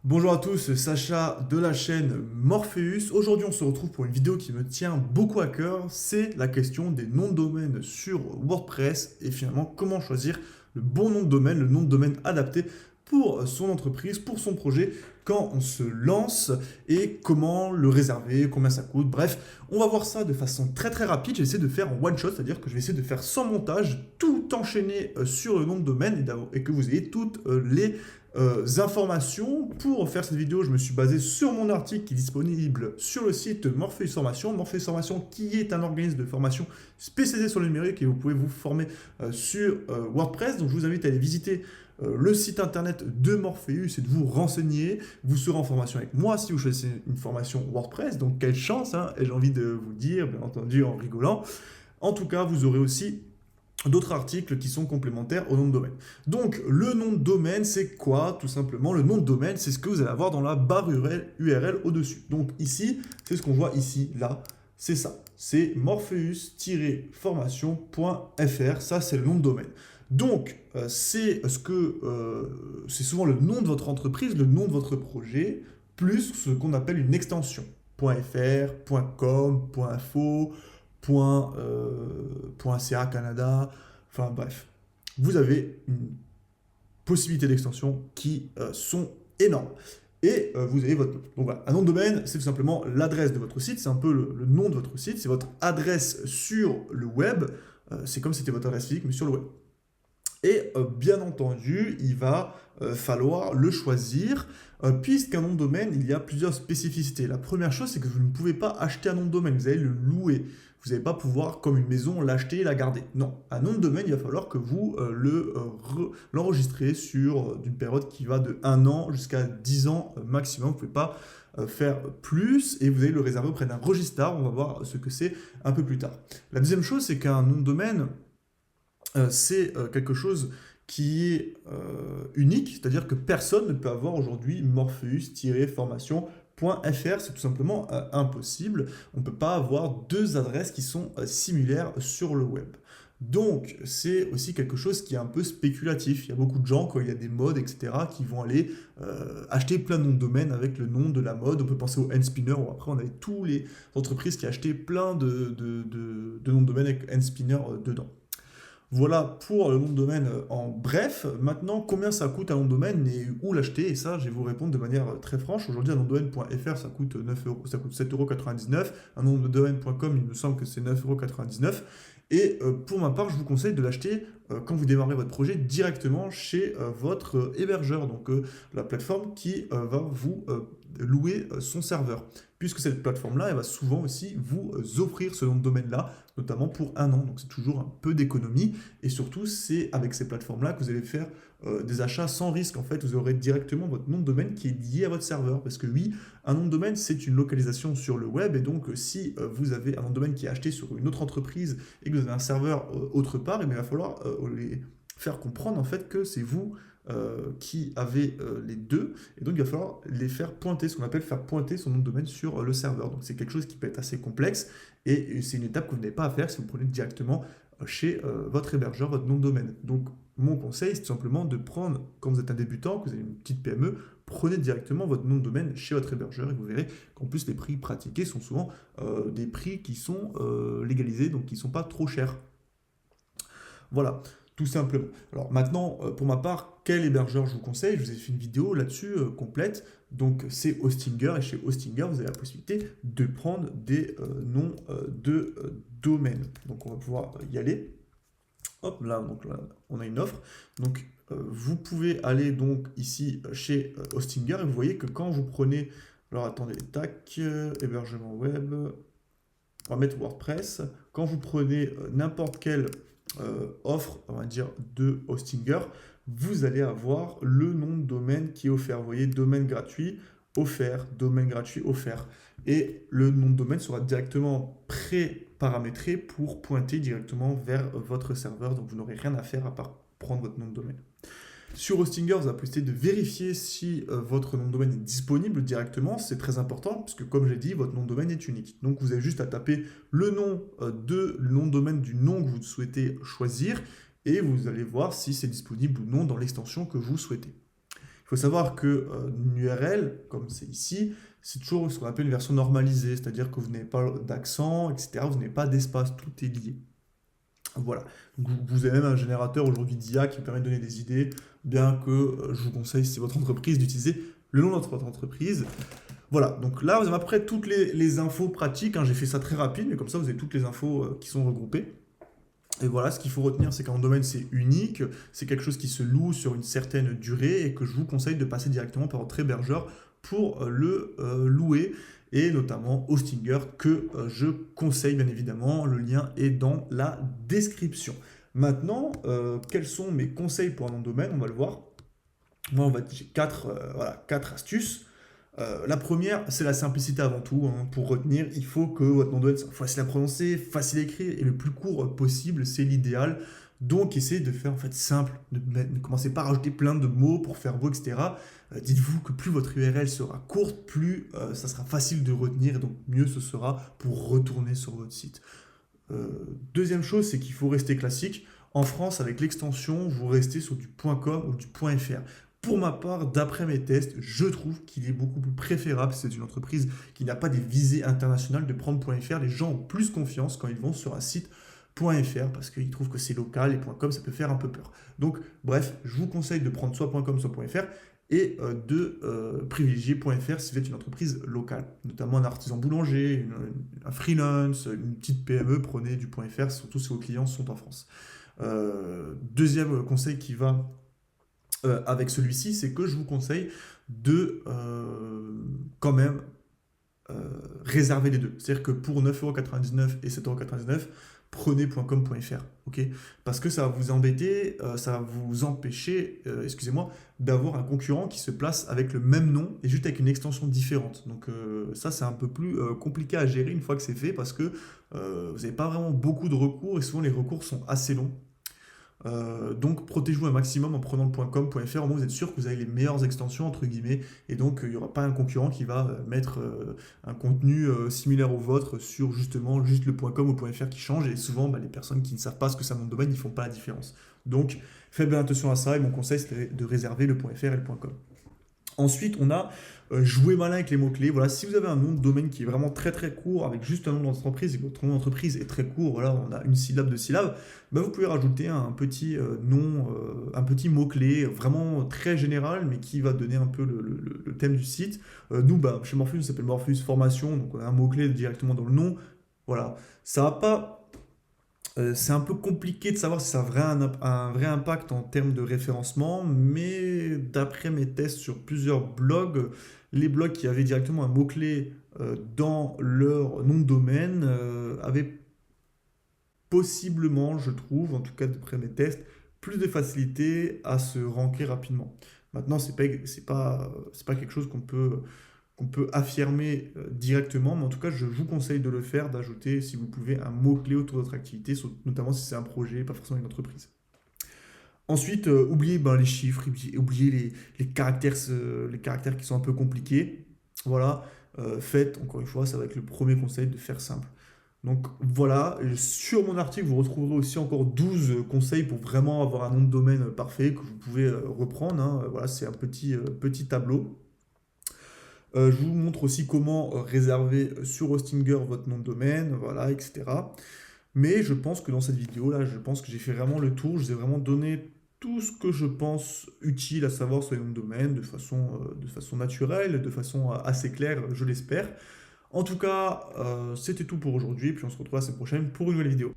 Bonjour à tous, Sacha de la chaîne Morpheus. Aujourd'hui, on se retrouve pour une vidéo qui me tient beaucoup à cœur. C'est la question des noms de domaine sur WordPress et finalement comment choisir le bon nom de domaine, le nom de domaine adapté pour son entreprise, pour son projet, quand on se lance et comment le réserver, combien ça coûte. Bref, on va voir ça de façon très rapide. J'essaie de faire en one shot, c'est-à-dire que je vais essayer de faire sans montage, tout enchaîner sur le nom de domaine et que vous ayez toutes les informations. Pour faire cette vidéo, je me suis basé sur mon article qui est disponible sur le site Morpheus Formation. Morpheus Formation qui est un organisme de formation spécialisé sur le numérique et vous pouvez vous former sur WordPress. Donc je vous invite à aller visiter le site internet de Morpheus et de vous renseigner. Vous serez en formation avec moi si vous choisissez une formation WordPress. Donc quelle chance, hein, et j'ai envie de vous dire, bien entendu en rigolant. En tout cas, vous aurez aussi d'autres articles qui sont complémentaires au nom de domaine. Donc, le nom de domaine, c'est quoi? Tout simplement, le nom de domaine, c'est ce que vous allez avoir dans la barre URL au-dessus. Donc ici, c'est ce qu'on voit ici, là, c'est ça. C'est morpheus-formation.fr, ça c'est le nom de domaine. Donc, c'est souvent le nom de votre entreprise, le nom de votre projet, plus ce qu'on appelle une extension. .fr, .com, .info, .ca Canada, enfin bref. Vous avez une possibilité d'extension qui sont énormes. Et vous avez votre nom. Donc voilà, un nom de domaine, c'est tout simplement l'adresse de votre site, c'est un peu le nom de votre site, c'est votre adresse sur le web, c'est comme si c'était votre adresse physique, mais sur le web. Et bien entendu, il va falloir le choisir, puisqu'un nom de domaine, il y a plusieurs spécificités. La première chose, c'est que vous ne pouvez pas acheter un nom de domaine, vous allez le louer. Vous n'allez pas pouvoir, comme une maison, l'acheter et la garder. Non, un nom de domaine, il va falloir que vous l'enregistrez sur d'une période qui va de 1 an jusqu'à 10 ans maximum. Vous ne pouvez pas faire plus et vous allez le réserver auprès d'un registre. On va voir ce que c'est un peu plus tard. La deuxième chose, c'est qu'un nom de domaine, c'est quelque chose qui est unique, c'est-à-dire que personne ne peut avoir aujourd'hui Morpheus-formation.fr, c'est tout simplement impossible. On ne peut pas avoir deux adresses qui sont similaires sur le web. Donc, c'est aussi quelque chose qui est un peu spéculatif. Il y a beaucoup de gens, quand il y a des modes, etc., qui vont aller acheter plein de noms de domaine avec le nom de la mode. On peut penser au Nspinner, ou après, on avait tous les entreprises qui achetaient plein de noms de domaine avec Nspinner dedans. Voilà pour le nom de domaine en bref. Maintenant, combien ça coûte un nom de domaine et où l'acheter? Et ça, je vais vous répondre de manière très franche. Aujourd'hui, un nom de domaine.fr, ça coûte 9 euros, ça coûte 7,99 €. Un nom de domaine.com, il me semble que c'est 9,99 €. Et pour ma part, je vous conseille de l'acheter quand vous démarrez votre projet directement chez votre hébergeur, donc la plateforme qui va vous louer son serveur. Puisque cette plateforme-là, elle va souvent aussi vous offrir ce nom de domaine-là, notamment pour 1 an. Donc c'est toujours un peu d'économie. Et surtout, c'est avec ces plateformes-là que vous allez faire des achats sans risque. En fait, vous aurez directement votre nom de domaine qui est lié à votre serveur. Parce que oui, un nom de domaine, c'est une localisation sur le web. Et donc, si vous avez un nom de domaine qui est acheté sur une autre entreprise et que vous avez un serveur autre part, il va falloir les faire comprendre en fait que c'est vous qui avez les deux, et donc il va falloir les faire pointer, ce qu'on appelle faire pointer son nom de domaine sur le serveur. Donc c'est quelque chose qui peut être assez complexe, et c'est une étape que vous n'avez pas à faire si vous prenez directement chez votre hébergeur votre nom de domaine. Donc mon conseil, c'est tout simplement de prendre, quand vous êtes un débutant, que vous avez une petite PME, prenez directement votre nom de domaine chez votre hébergeur, et vous verrez qu'en plus les prix pratiqués sont souvent des prix qui sont légalisés, donc qui ne sont pas trop chers. Voilà, tout simplement. Alors maintenant, pour ma part, quel hébergeur je vous conseille? Je vous ai fait une vidéo là-dessus complète. Donc c'est Hostinger, et chez Hostinger, vous avez la possibilité de prendre des noms de domaine. Donc on va pouvoir y aller. Hop, là, donc là, on a une offre. Donc vous pouvez aller donc ici chez Hostinger, et vous voyez que quand vous prenez, alors attendez, tac, hébergement web, on va mettre WordPress. Quand vous prenez n'importe quelle offre, on va dire, de Hostinger, vous allez avoir le nom de domaine qui est offert. Vous voyez, domaine gratuit, offert, domaine gratuit, offert. Et le nom de domaine sera directement pré-paramétré pour pointer directement vers votre serveur. Donc vous n'aurez rien à faire à part prendre votre nom de domaine. Sur Hostinger, vous avez la possibilité de vérifier si votre nom de domaine est disponible directement. C'est très important parce que, comme j'ai dit, votre nom de domaine est unique. Donc, vous avez juste à taper le nom de domaine du nom que vous souhaitez choisir et vous allez voir si c'est disponible ou non dans l'extension que vous souhaitez. Il faut savoir que une URL, comme c'est ici, c'est toujours ce qu'on appelle une version normalisée, c'est-à-dire que vous n'avez pas d'accent, etc., vous n'avez pas d'espace, tout est lié. Voilà. Donc, vous avez même un générateur aujourd'hui d'IA qui permet de donner des idées, bien que je vous conseille, si c'est votre entreprise, d'utiliser le nom de votre entreprise. Voilà, donc là, vous avez après toutes les infos pratiques, hein. J'ai fait ça très rapide, mais comme ça, vous avez toutes les infos qui sont regroupées. Et voilà, ce qu'il faut retenir, c'est qu'un domaine, c'est unique, c'est quelque chose qui se loue sur une certaine durée et que je vous conseille de passer directement par votre hébergeur pour le louer, et notamment Hostinger que je conseille bien évidemment. Le lien est dans la description. Maintenant, quels sont mes conseils pour un nom de domaine? On va le voir. Moi, j'ai quatre astuces. La première, c'est la simplicité avant tout, hein. Pour retenir, il faut que votre nom de domaine soit facile à prononcer, facile à écrire et le plus court possible, c'est l'idéal. Donc, essayez de faire en fait simple, ne commencez pas à rajouter plein de mots pour faire beau, etc. Dites-vous que plus votre URL sera courte, plus ça sera facile de retenir et donc mieux ce sera pour retourner sur votre site. Deuxième chose, c'est qu'il faut rester classique. En France, avec l'extension, vous restez sur du .com ou du .fr. Pour ma part, d'après mes tests, je trouve qu'il est beaucoup plus préférable, si c'est une entreprise qui n'a pas des visées internationales, de prendre .fr. Les gens ont plus confiance quand ils vont sur un site .fr parce qu'ils trouvent que c'est local et .com, ça peut faire un peu peur. Donc, bref, je vous conseille de prendre soit .com, soit .fr et de privilégier .fr si vous êtes une entreprise locale, notamment un artisan boulanger, un freelance, une petite PME, prenez du .fr, surtout si vos clients sont en France. Deuxième conseil qui va avec celui-ci, c'est que je vous conseille de quand même réserver les deux. C'est-à-dire que pour 9,99€ et 7,99€, prenez .com.fr, ok? Parce que ça va vous embêter, ça va vous empêcher, excusez-moi, d'avoir un concurrent qui se place avec le même nom et juste avec une extension différente. Donc ça, c'est un peu plus compliqué à gérer une fois que c'est fait parce que vous n'avez pas vraiment beaucoup de recours et souvent les recours sont assez longs. Donc protégez-vous un maximum en prenant le .com.fr, au moins vous êtes sûr que vous avez les meilleures extensions entre guillemets et donc il n'y aura pas un concurrent qui va mettre un contenu similaire au vôtre sur justement juste le .com ou .fr qui change et souvent les personnes qui ne savent pas ce que c'est un nom de domaine, ils ne font pas la différence. Donc faites bien attention à ça et mon conseil c'est de réserver le .fr et le .com. Ensuite, on a joué malin avec les mots-clés. Voilà, si vous avez un nom de domaine qui est vraiment très très court, avec juste un nom d'entreprise, et que votre nom d'entreprise est très court, voilà, on a une syllabe, deux syllabes, vous pouvez rajouter un petit nom, un petit mot-clé vraiment très général, mais qui va donner un peu le thème du site. Nous, chez Morpheus, ça s'appelle Morpheus Formation, donc on a un mot-clé directement dans le nom. Voilà, ça va pas. C'est un peu compliqué de savoir si ça a un vrai impact en termes de référencement, mais d'après mes tests sur plusieurs blogs, les blogs qui avaient directement un mot-clé dans leur nom de domaine avaient possiblement, je trouve, en tout cas d'après mes tests, plus de facilité à se ranker rapidement. Maintenant, c'est pas quelque chose qu'on peut affirmer directement, mais en tout cas, je vous conseille de le faire, d'ajouter, si vous pouvez, un mot-clé autour de votre activité, notamment si c'est un projet, pas forcément une entreprise. Ensuite, oubliez les chiffres, oubliez les caractères qui sont un peu compliqués. Voilà, faites, encore une fois, ça va être le premier conseil de faire simple. Donc voilà, sur mon article, vous retrouverez aussi encore 12 conseils pour vraiment avoir un nom de domaine parfait que vous pouvez reprendre, hein. Voilà, c'est un petit tableau. Je vous montre aussi comment réserver sur Hostinger votre nom de domaine, voilà, etc. Mais je pense que dans cette vidéo-là, je pense que j'ai fait vraiment le tour. Je vous ai vraiment donné tout ce que je pense utile à savoir sur les noms de domaine de façon naturelle, de façon assez claire, je l'espère. En tout cas, c'était tout pour aujourd'hui. Puis on se retrouve la semaine prochaine pour une nouvelle vidéo.